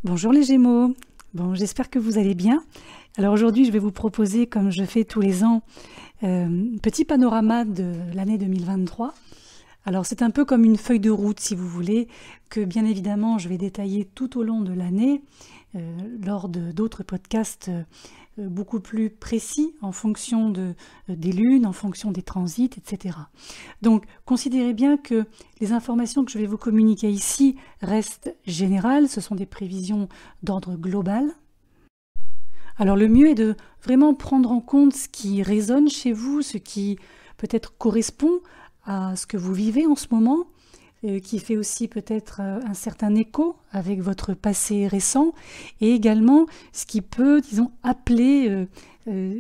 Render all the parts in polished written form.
Bonjour les Gémeaux, j'espère que vous allez bien. Alors aujourd'hui je vais vous proposer, comme je fais tous les ans, un petit panorama de l'année 2023. Alors c'est un peu comme une feuille de route si vous voulez, que bien évidemment je vais détailler tout au long de l'année, lors d'autres podcasts beaucoup plus précis en fonction des lunes, en fonction des transits, etc. Donc considérez bien que les informations que je vais vous communiquer ici restent générales, ce sont des prévisions d'ordre global. Alors le mieux est de vraiment prendre en compte ce qui résonne chez vous, ce qui peut-être correspond à ce que vous vivez en ce moment, qui fait aussi peut-être un certain écho avec votre passé récent, et également ce qui peut, disons, appeler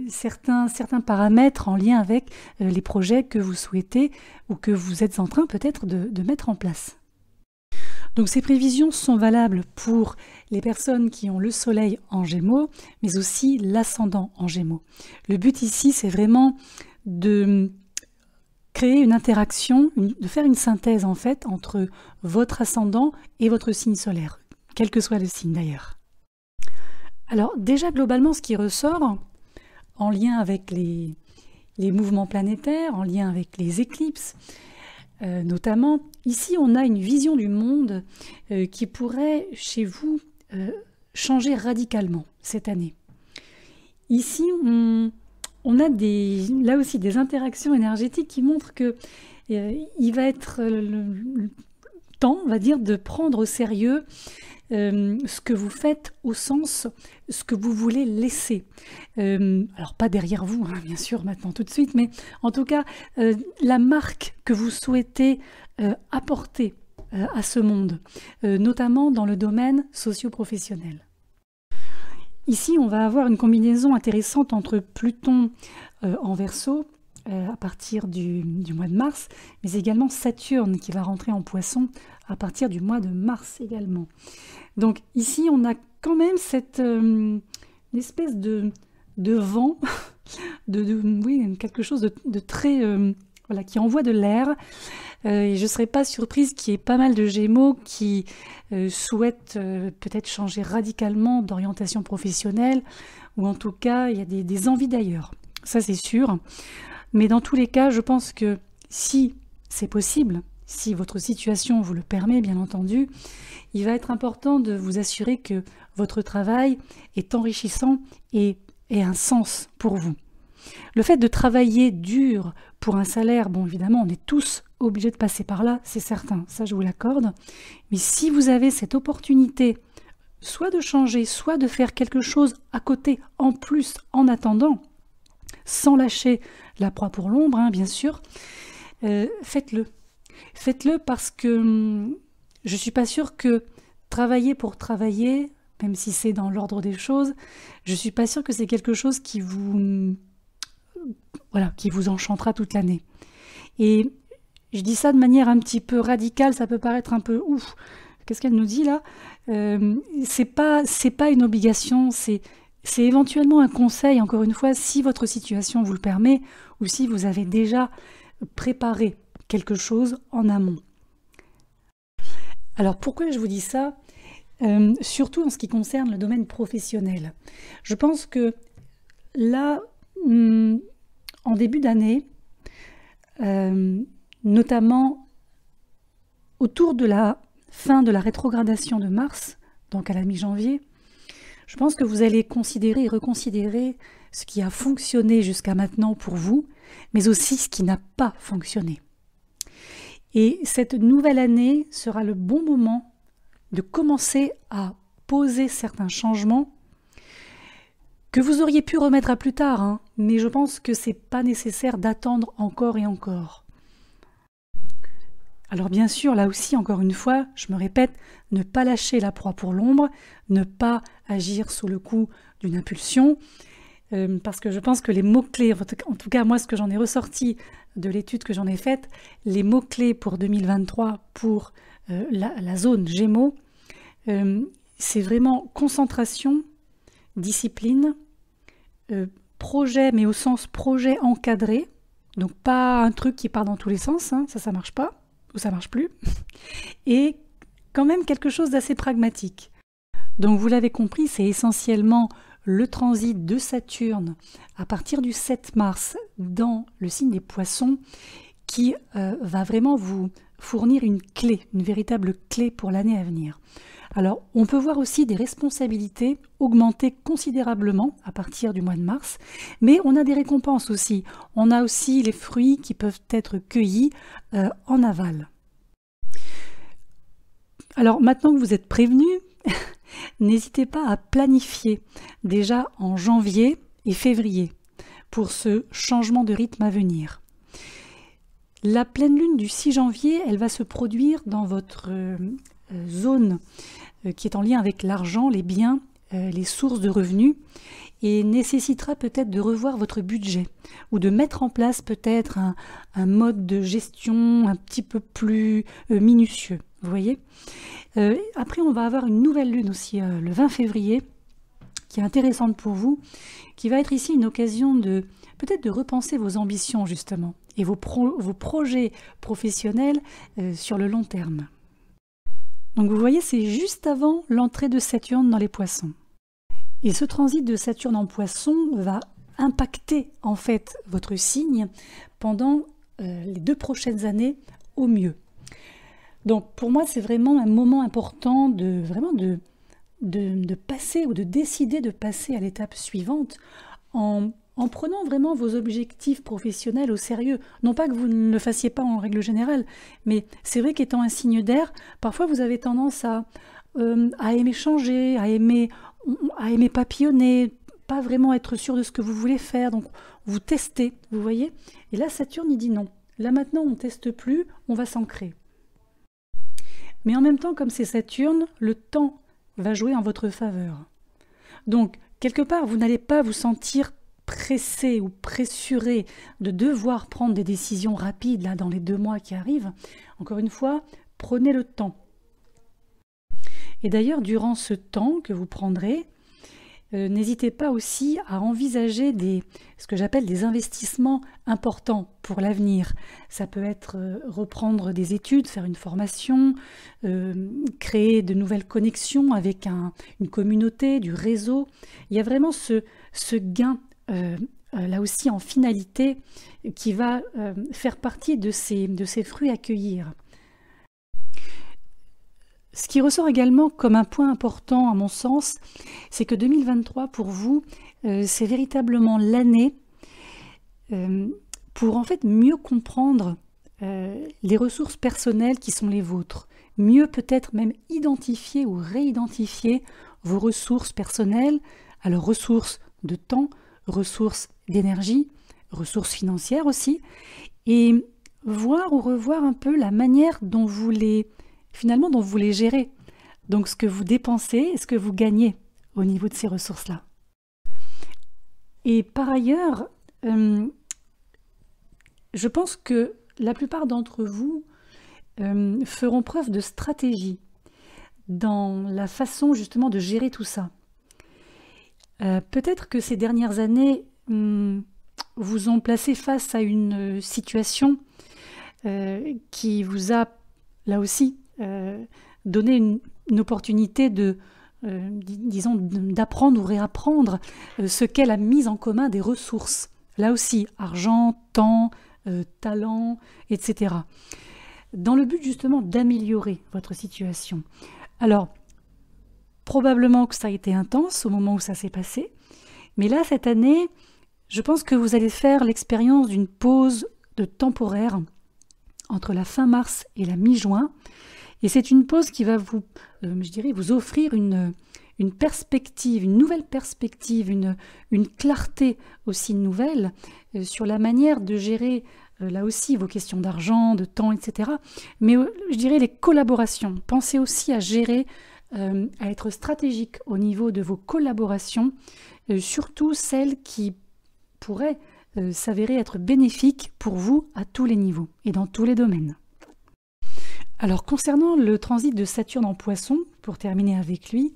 certains paramètres en lien avec les projets que vous souhaitez ou que vous êtes en train peut-être de mettre en place. Donc ces prévisions sont valables pour les personnes qui ont le soleil en Gémeaux, mais aussi l'ascendant en Gémeaux. Le but ici, c'est vraiment de créer une interaction, de faire une synthèse en fait entre votre ascendant et votre signe solaire, quel que soit le signe d'ailleurs. Alors déjà globalement ce qui ressort en lien avec les mouvements planétaires, en lien avec les éclipses, notamment, ici on a une vision du monde qui pourrait chez vous changer radicalement cette année. Ici on a là aussi des interactions énergétiques qui montrent que il va être le temps, on va dire, de prendre au sérieux ce que vous faites au sens, ce que vous voulez laisser. Alors pas derrière vous, hein, bien sûr, maintenant tout de suite, mais en tout cas, la marque que vous souhaitez apporter à ce monde, notamment dans le domaine socio-professionnel. Ici, on va avoir une combinaison intéressante entre Pluton en Verseau à partir du mois de mars, mais également Saturne qui va rentrer en Poisson à partir du mois de mars également. Donc ici, on a quand même cette espèce de vent, oui, quelque chose de très... voilà, qui envoie de l'air. Et je ne serais pas surprise qu'il y ait pas mal de Gémeaux qui souhaitent peut-être changer radicalement d'orientation professionnelle, ou en tout cas, il y a des envies d'ailleurs. Ça, c'est sûr. Mais dans tous les cas, je pense que si c'est possible, si votre situation vous le permet, bien entendu, il va être important de vous assurer que votre travail est enrichissant et un sens pour vous. Le fait de travailler dur pour un salaire, bon évidemment on est tous obligés de passer par là, c'est certain, ça je vous l'accorde, mais si vous avez cette opportunité soit de changer, soit de faire quelque chose à côté, en plus, en attendant, sans lâcher la proie pour l'ombre, hein, bien sûr, faites-le. Faites-le parce que je ne suis pas sûre que travailler pour travailler, même si c'est dans l'ordre des choses, je ne suis pas sûre que c'est quelque chose qui vous enchantera toute l'année. Et je dis ça de manière un petit peu radicale, ça peut paraître un peu ouf. Qu'est-ce qu'elle nous dit là? C'est pas une obligation, c'est éventuellement un conseil, encore une fois, si votre situation vous le permet, ou si vous avez déjà préparé quelque chose en amont. Alors pourquoi je vous dis ça? Surtout en ce qui concerne le domaine professionnel. Je pense que là, en début d'année, notamment autour de la fin de la rétrogradation de Mars, donc à la mi-janvier, je pense que vous allez considérer et reconsidérer ce qui a fonctionné jusqu'à maintenant pour vous, mais aussi ce qui n'a pas fonctionné. Et cette nouvelle année sera le bon moment de commencer à poser certains changements que vous auriez pu remettre à plus tard, hein, mais je pense que c'est pas nécessaire d'attendre encore et encore. Alors bien sûr, là aussi, encore une fois, je me répète, ne pas lâcher la proie pour l'ombre, ne pas agir sous le coup d'une impulsion, parce que je pense que les mots-clés, en tout cas moi ce que j'en ai ressorti de l'étude que j'en ai faite, les mots-clés pour 2023 pour la zone Gémeaux, c'est vraiment concentration, discipline, projet, mais au sens projet encadré, donc pas un truc qui part dans tous les sens, hein, ça marche pas, ou ça marche plus, et quand même quelque chose d'assez pragmatique. Donc vous l'avez compris, c'est essentiellement le transit de Saturne à partir du 7 mars dans le signe des Poissons qui va vraiment vous fournir une clé, une véritable clé pour l'année à venir. Alors, on peut voir aussi des responsabilités augmenter considérablement à partir du mois de mars, mais on a des récompenses aussi. On a aussi les fruits qui peuvent être cueillis en aval. Alors, maintenant que vous êtes prévenus, n'hésitez pas à planifier déjà en janvier et février pour ce changement de rythme à venir. La pleine lune du 6 janvier, elle va se produire dans votre zone qui est en lien avec l'argent, les biens, les sources de revenus et nécessitera peut-être de revoir votre budget ou de mettre en place peut-être un mode de gestion un petit peu plus minutieux. Vous voyez ? Après, on va avoir une nouvelle lune aussi le 20 février qui est intéressante pour vous, qui va être ici une occasion de peut-être de repenser vos ambitions justement et vos projets professionnels sur le long terme. Donc vous voyez, c'est juste avant l'entrée de Saturne dans les Poissons. Et ce transit de Saturne en Poissons va impacter en fait votre signe pendant les 2 prochaines années au mieux. Donc pour moi, c'est vraiment un moment important de passer ou de décider de passer à l'étape suivante en prenant vraiment vos objectifs professionnels au sérieux. Non pas que vous ne le fassiez pas en règle générale, mais c'est vrai qu'étant un signe d'air, parfois vous avez tendance à aimer changer, à aimer papillonner, pas vraiment être sûr de ce que vous voulez faire, donc vous testez, vous voyez. Et là, Saturne, il dit non. Là maintenant, on ne teste plus, on va s'ancrer. Mais en même temps, comme c'est Saturne, le temps va jouer en votre faveur. Donc, quelque part, vous n'allez pas vous sentir pressé ou pressuré de devoir prendre des décisions rapides là dans les 2 mois qui arrivent. Encore une fois, prenez le temps. Et d'ailleurs, durant ce temps que vous prendrez, n'hésitez pas aussi à envisager ce que j'appelle des investissements importants pour l'avenir. Ça peut être reprendre des études, faire une formation, créer de nouvelles connexions avec une communauté, du réseau. Il y a vraiment ce gain là aussi en finalité qui va faire partie de ces fruits à cueillir. Ce qui ressort également comme un point important à mon sens, c'est que 2023 pour vous, c'est véritablement l'année pour en fait mieux comprendre les ressources personnelles qui sont les vôtres, mieux peut-être même identifier ou réidentifier vos ressources personnelles, alors ressources de temps, ressources d'énergie, ressources financières aussi, et voir ou revoir un peu la manière dont vous les gérez. Donc ce que vous dépensez et ce que vous gagnez au niveau de ces ressources-là. Et par ailleurs, je pense que la plupart d'entre vous feront preuve de stratégie dans la façon justement de gérer tout ça. Peut-être que ces dernières années vous ont placé face à une situation qui vous a, là aussi, donné une opportunité disons, d'apprendre ou réapprendre ce qu'est la mise en commun des ressources. Là aussi, argent, temps, talent, etc. Dans le but justement d'améliorer votre situation. Alors, probablement que ça a été intense au moment où ça s'est passé, mais là, cette année, je pense que vous allez faire l'expérience d'une pause temporaire entre la fin mars et la mi-juin, et c'est une pause qui va vous, je dirais, vous offrir une perspective, une nouvelle perspective, une clarté aussi nouvelle sur la manière de gérer là aussi vos questions d'argent, de temps, etc. Mais je dirais les collaborations. Pensez aussi à gérer, à être stratégique au niveau de vos collaborations, surtout celles qui pourraient s'avérer être bénéfiques pour vous à tous les niveaux et dans tous les domaines. Alors concernant le transit de Saturne en Poisson, pour terminer avec lui,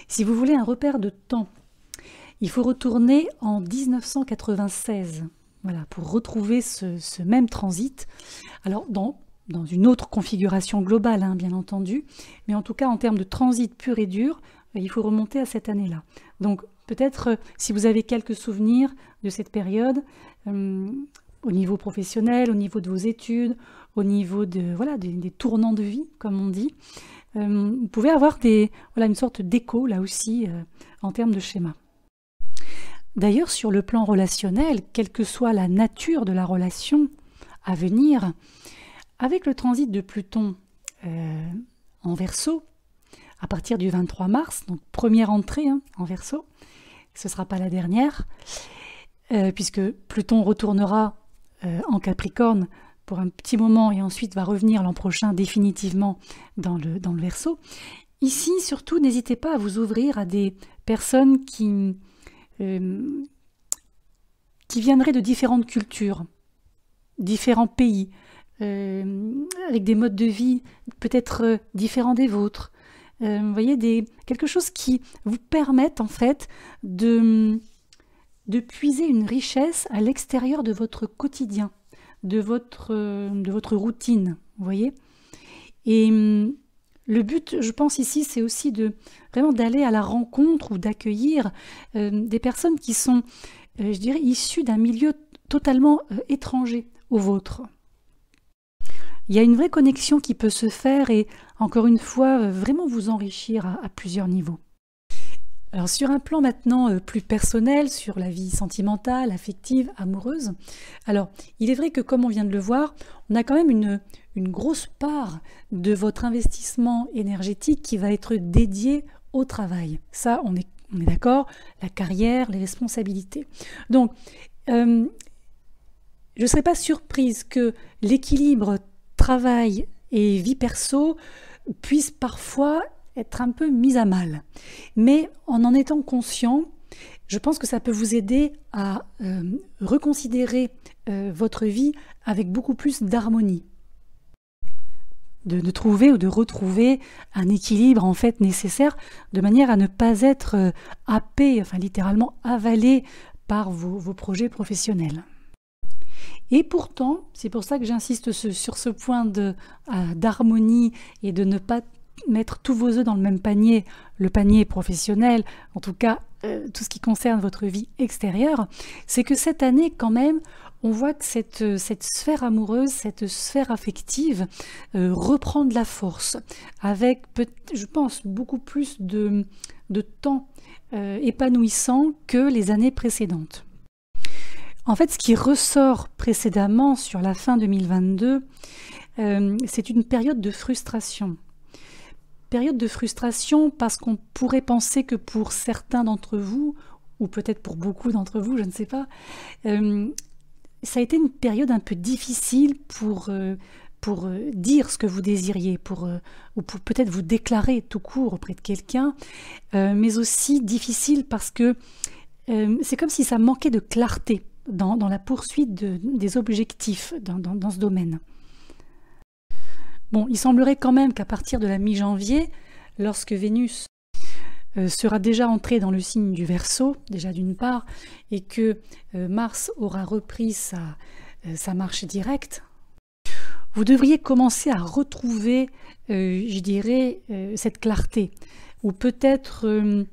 si vous voulez un repère de temps, il faut retourner en 1996, voilà, pour retrouver ce même transit. Alors dans une autre configuration globale, hein, bien entendu, mais en tout cas en termes de transit pur et dur, il faut remonter à cette année-là. Donc peut-être si vous avez quelques souvenirs de cette période, au niveau professionnel, au niveau de vos études, au niveau des tournants de vie, comme on dit, vous pouvez avoir une sorte d'écho là aussi en termes de schéma. D'ailleurs, sur le plan relationnel, quelle que soit la nature de la relation à venir, avec le transit de Pluton en Verseau, à partir du 23 mars, donc première entrée en Verseau, ce ne sera pas la dernière, puisque Pluton retournera en Capricorne pour un petit moment et ensuite va revenir l'an prochain définitivement dans le Verseau. Ici, surtout, n'hésitez pas à vous ouvrir à des personnes qui viendraient de différentes cultures, différents pays, avec des modes de vie peut-être différents des vôtres. Vous voyez, quelque chose qui vous permette en fait de puiser une richesse à l'extérieur de votre quotidien, de votre routine, vous voyez. Et le but, je pense ici, c'est aussi vraiment d'aller à la rencontre ou d'accueillir des personnes qui sont, je dirais, issues d'un milieu totalement étranger au vôtre. Il y a une vraie connexion qui peut se faire et, encore une fois, vraiment vous enrichir à plusieurs niveaux. Alors sur un plan maintenant plus personnel, sur la vie sentimentale, affective, amoureuse, alors il est vrai que comme on vient de le voir, on a quand même une grosse part de votre investissement énergétique qui va être dédiée au travail. Ça, on est d'accord, la carrière, les responsabilités. Donc, je ne serais pas surprise que l'équilibre travail et vie perso puisse parfois être un peu mis à mal. Mais en étant conscient, je pense que ça peut vous aider à reconsidérer votre vie avec beaucoup plus d'harmonie. De trouver ou de retrouver un équilibre en fait nécessaire de manière à ne pas être happé, enfin littéralement avalé par vos projets professionnels. Et pourtant, c'est pour ça que j'insiste sur ce point d'harmonie et de ne pas mettre tous vos œufs dans le même panier, le panier professionnel, en tout cas tout ce qui concerne votre vie extérieure, c'est que cette année quand même, on voit que cette sphère amoureuse, cette sphère affective reprend de la force, avec, je pense, beaucoup plus de temps épanouissant que les années précédentes. En fait, ce qui ressort précédemment sur la fin 2022, c'est une période de frustration. Période de frustration parce qu'on pourrait penser que pour certains d'entre vous, ou peut-être pour beaucoup d'entre vous, je ne sais pas, ça a été une période un peu difficile pour dire ce que vous désiriez, ou pour peut-être vous déclarer tout court auprès de quelqu'un, mais aussi difficile parce que c'est comme si ça manquait de clarté dans la poursuite des objectifs dans ce domaine. Bon, il semblerait quand même qu'à partir de la mi-janvier, lorsque Vénus sera déjà entrée dans le signe du Verseau, déjà d'une part, et que Mars aura repris sa marche directe, vous devriez commencer à retrouver, je dirais, cette clarté, ou peut-être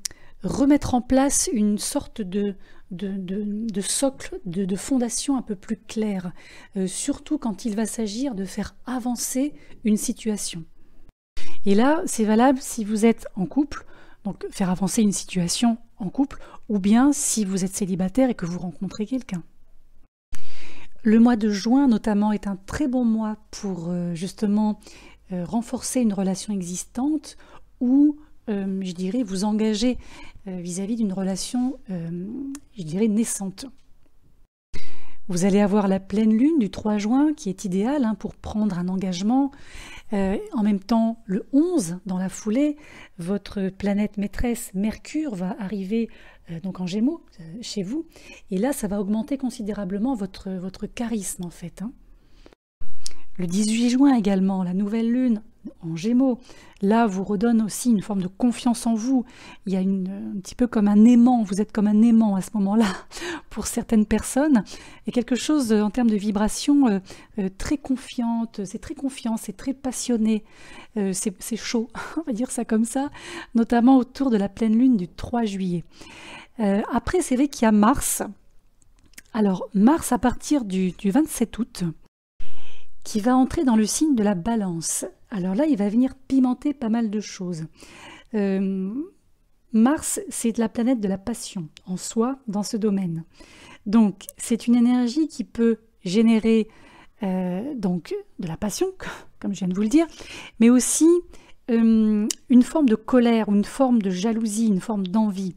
remettre en place une sorte de socle, de fondation un peu plus claire, surtout quand il va s'agir de faire avancer une situation. Et là, c'est valable si vous êtes en couple, donc faire avancer une situation en couple, ou bien si vous êtes célibataire et que vous rencontrez quelqu'un. Le mois de juin, notamment, est un très bon mois pour justement renforcer une relation existante ou je dirais, vous engager vis-à-vis d'une relation, je dirais, naissante. Vous allez avoir la pleine lune du 3 juin qui est idéale pour prendre un engagement. En même temps, le 11, dans la foulée, votre planète maîtresse Mercure va arriver donc en Gémeaux, chez vous. Et là, ça va augmenter considérablement votre charisme, en fait. Le 18 juin également, la nouvelle lune en Gémeaux, là vous redonne aussi une forme de confiance en vous. Il y a un petit peu comme un aimant, vous êtes comme un aimant à ce moment-là pour certaines personnes. Et quelque chose en termes de vibration très confiante, c'est très confiant, c'est très passionné, c'est chaud, on va dire ça comme ça, notamment autour de la pleine lune du 3 juillet. Après, c'est vrai qu'il y a Mars. Alors, Mars, à partir du 27 août, qui va entrer dans le signe de la Balance. Alors là, il va venir pimenter pas mal de choses. Mars, c'est la planète de la passion en soi dans ce domaine. Donc, c'est une énergie qui peut générer donc de la passion, comme je viens de vous le dire, mais aussi une forme de colère, une forme de jalousie, une forme d'envie.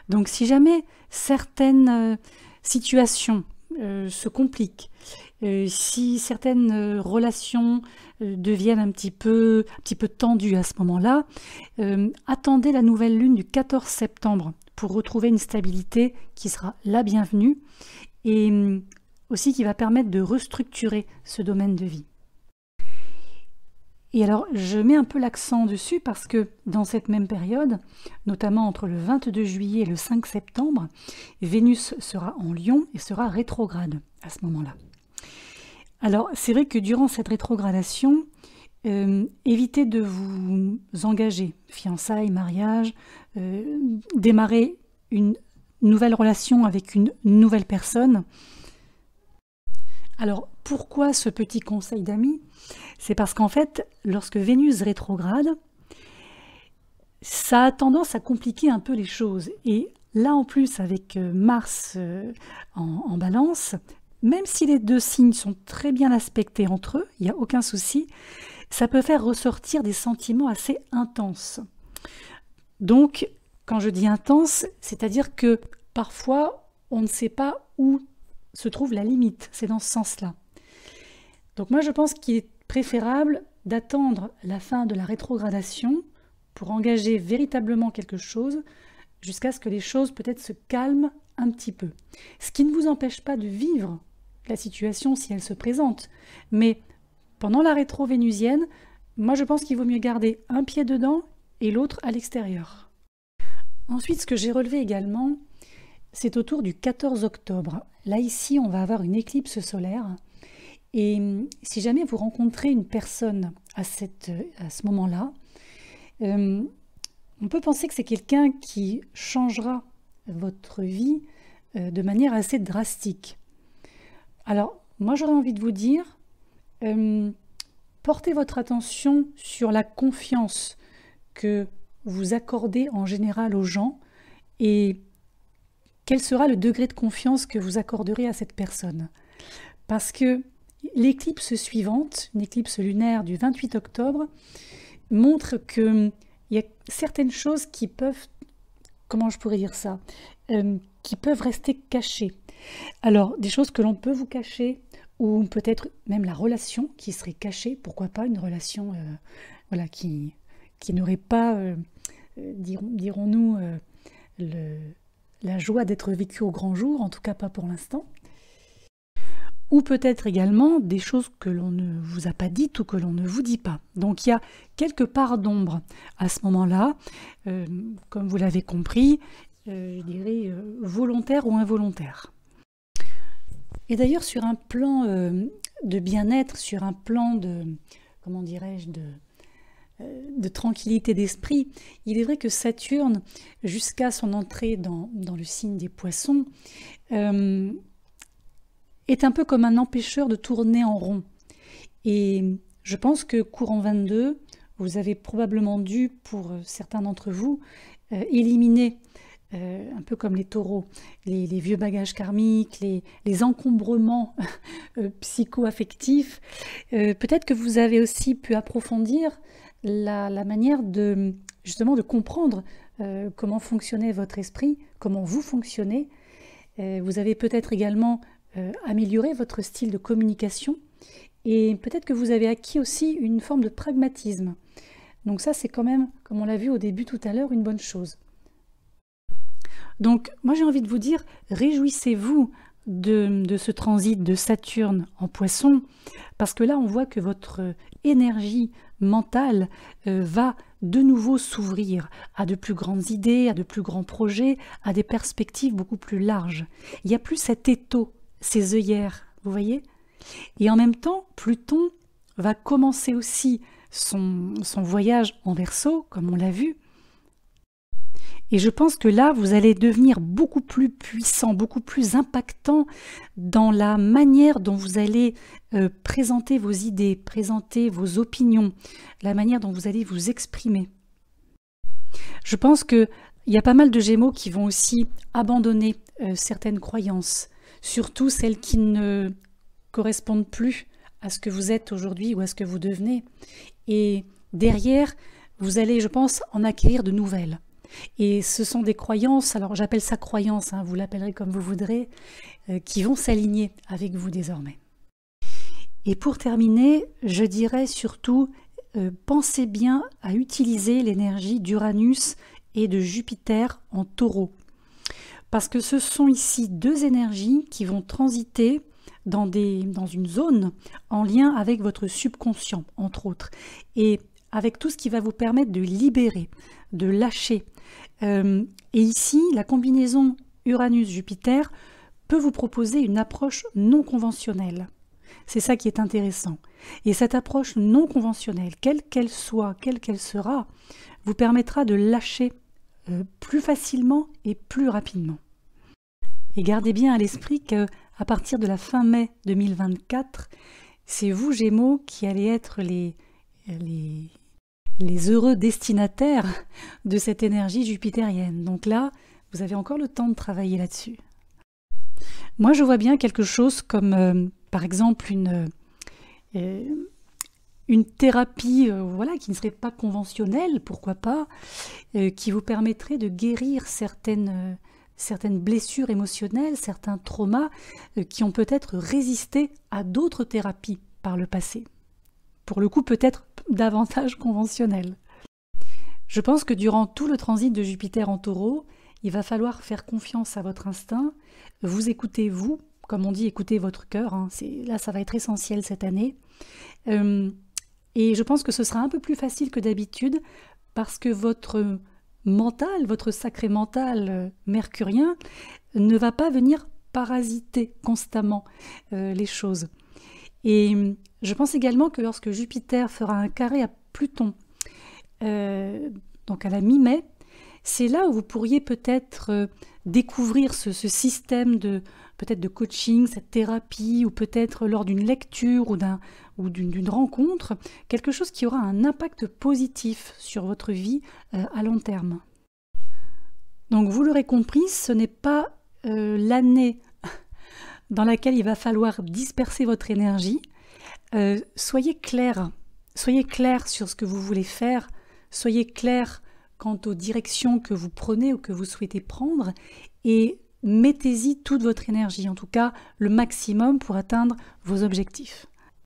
Donc, si jamais certaines situations se compliquent, si certaines relations deviennent un petit peu tendues à ce moment-là, attendez la nouvelle lune du 14 septembre pour retrouver une stabilité qui sera la bienvenue et aussi qui va permettre de restructurer ce domaine de vie. Et alors, je mets un peu l'accent dessus parce que dans cette même période, notamment entre le 22 juillet et le 5 septembre, Vénus sera en Lion et sera rétrograde à ce moment-là. Alors, c'est vrai que durant cette rétrogradation, évitez de vous engager, fiançailles, mariage, démarrer une nouvelle relation avec une nouvelle personne. Alors, pourquoi ce petit conseil d'amis? C'est parce qu'en fait, lorsque Vénus rétrograde, ça a tendance à compliquer un peu les choses. Et là, en plus, avec Mars en Balance, même si les deux signes sont très bien aspectés entre eux, il n'y a aucun souci, ça peut faire ressortir des sentiments assez intenses. Donc, quand je dis intense, c'est-à-dire que parfois, on ne sait pas où se trouve la limite. C'est dans ce sens-là. Donc moi, je pense qu'il est préférable d'attendre la fin de la rétrogradation pour engager véritablement quelque chose jusqu'à ce que les choses peut-être se calment un petit peu. Ce qui ne vous empêche pas de vivre la situation si elle se présente. Mais pendant la rétro vénusienne, moi je pense qu'il vaut mieux garder un pied dedans et l'autre à l'extérieur. Ensuite, ce que j'ai relevé également, c'est autour du 14 octobre. Là, ici, on va avoir une éclipse solaire. Et si jamais vous rencontrez une personne à ce moment-là, on peut penser que c'est quelqu'un qui changera votre vie de manière assez drastique. Alors, moi, j'aurais envie de vous dire, portez votre attention sur la confiance que vous accordez en général aux gens et quel sera le degré de confiance que vous accorderez à cette personne. Parce que l'éclipse suivante, une éclipse lunaire du 28 octobre, montre qu'il y a certaines choses qui peuvent, comment je pourrais dire ça, qui peuvent rester cachées. Alors, des choses que l'on peut vous cacher, ou peut-être même la relation qui serait cachée, pourquoi pas une relation voilà, qui n'aurait pas, dirons-nous, la joie d'être vécue au grand jour, en tout cas pas pour l'instant. Ou peut-être également des choses que l'on ne vous a pas dites ou que l'on ne vous dit pas. Donc il y a quelques parts d'ombre à ce moment-là, comme vous l'avez compris, je dirais volontaire ou involontaire. Et d'ailleurs sur un plan de bien-être, sur un plan de, comment dirais-je, de tranquillité d'esprit, il est vrai que Saturne, jusqu'à son entrée dans le signe des Poissons, est un peu comme un empêcheur de tourner en rond. Et je pense que courant 22, vous avez probablement dû, pour certains d'entre vous, éliminer, un peu comme les taureaux, les vieux bagages karmiques, les encombrements psycho-affectifs. Peut-être que vous avez aussi pu approfondir la manière justement de comprendre comment fonctionnait votre esprit, comment vous fonctionnez. Vous avez peut-être également amélioré votre style de communication et peut-être que vous avez acquis aussi une forme de pragmatisme. Donc ça, c'est quand même, comme on l'a vu au début tout à l'heure, une bonne chose. Donc moi j'ai envie de vous dire, réjouissez-vous de ce transit de Saturne en Poisson, parce que là on voit que votre énergie mental va de nouveau s'ouvrir à de plus grandes idées, à de plus grands projets, à des perspectives beaucoup plus larges. Il n'y a plus cet étau, ces œillères, vous voyez? Et en même temps, Pluton va commencer aussi son voyage en Verseau, comme on l'a vu. Et je pense que là, vous allez devenir beaucoup plus puissant, beaucoup plus impactant dans la manière dont vous allez présenter vos idées, présenter vos opinions, la manière dont vous allez vous exprimer. Je pense qu'il y a pas mal de Gémeaux qui vont aussi abandonner certaines croyances, surtout celles qui ne correspondent plus à ce que vous êtes aujourd'hui ou à ce que vous devenez. Et derrière, vous allez, je pense, en acquérir de nouvelles. Et ce sont des croyances, alors j'appelle ça croyances, vous l'appellerez comme vous voudrez, qui vont s'aligner avec vous désormais. Et pour terminer, je dirais surtout, pensez bien à utiliser l'énergie d'Uranus et de Jupiter en Taureau. Parce que ce sont ici deux énergies qui vont transiter dans une zone en lien avec votre subconscient, entre autres. Et avec tout ce qui va vous permettre de libérer, de lâcher. Et ici, la combinaison Uranus-Jupiter peut vous proposer une approche non conventionnelle. C'est ça qui est intéressant. Et cette approche non conventionnelle, quelle qu'elle soit, quelle qu'elle sera, vous permettra de lâcher plus facilement et plus rapidement. Et gardez bien à l'esprit qu'à partir de la fin mai 2024, c'est vous, Gémeaux, qui allez être les heureux destinataires de cette énergie jupitérienne. Donc là, vous avez encore le temps de travailler là-dessus. Moi, je vois bien quelque chose comme, par exemple, une thérapie voilà, qui ne serait pas conventionnelle, pourquoi pas, qui vous permettrait de guérir certaines blessures émotionnelles, certains traumas qui ont peut-être résisté à d'autres thérapies par le passé. Pour le coup, peut-être davantage conventionnelles. Je pense que durant tout le transit de Jupiter en Taureau, il va falloir faire confiance à votre instinct, vous écoutez vous, comme on dit, écoutez votre cœur, là ça va être essentiel cette année. Et je pense que ce sera un peu plus facile que d'habitude parce que votre mental, votre sacré mental mercurien ne va pas venir parasiter constamment les choses. Et je pense également que lorsque Jupiter fera un carré à Pluton, donc à la mi-mai, c'est là où vous pourriez peut-être découvrir ce système peut-être de coaching, cette thérapie, ou peut-être lors d'une lecture ou d'une rencontre, quelque chose qui aura un impact positif sur votre vie à long terme. Donc vous l'aurez compris, ce n'est pas l'année dans laquelle il va falloir disperser votre énergie. Soyez clair sur ce que vous voulez faire, soyez clair quant aux directions que vous prenez ou que vous souhaitez prendre et mettez-y toute votre énergie, en tout cas le maximum pour atteindre vos objectifs.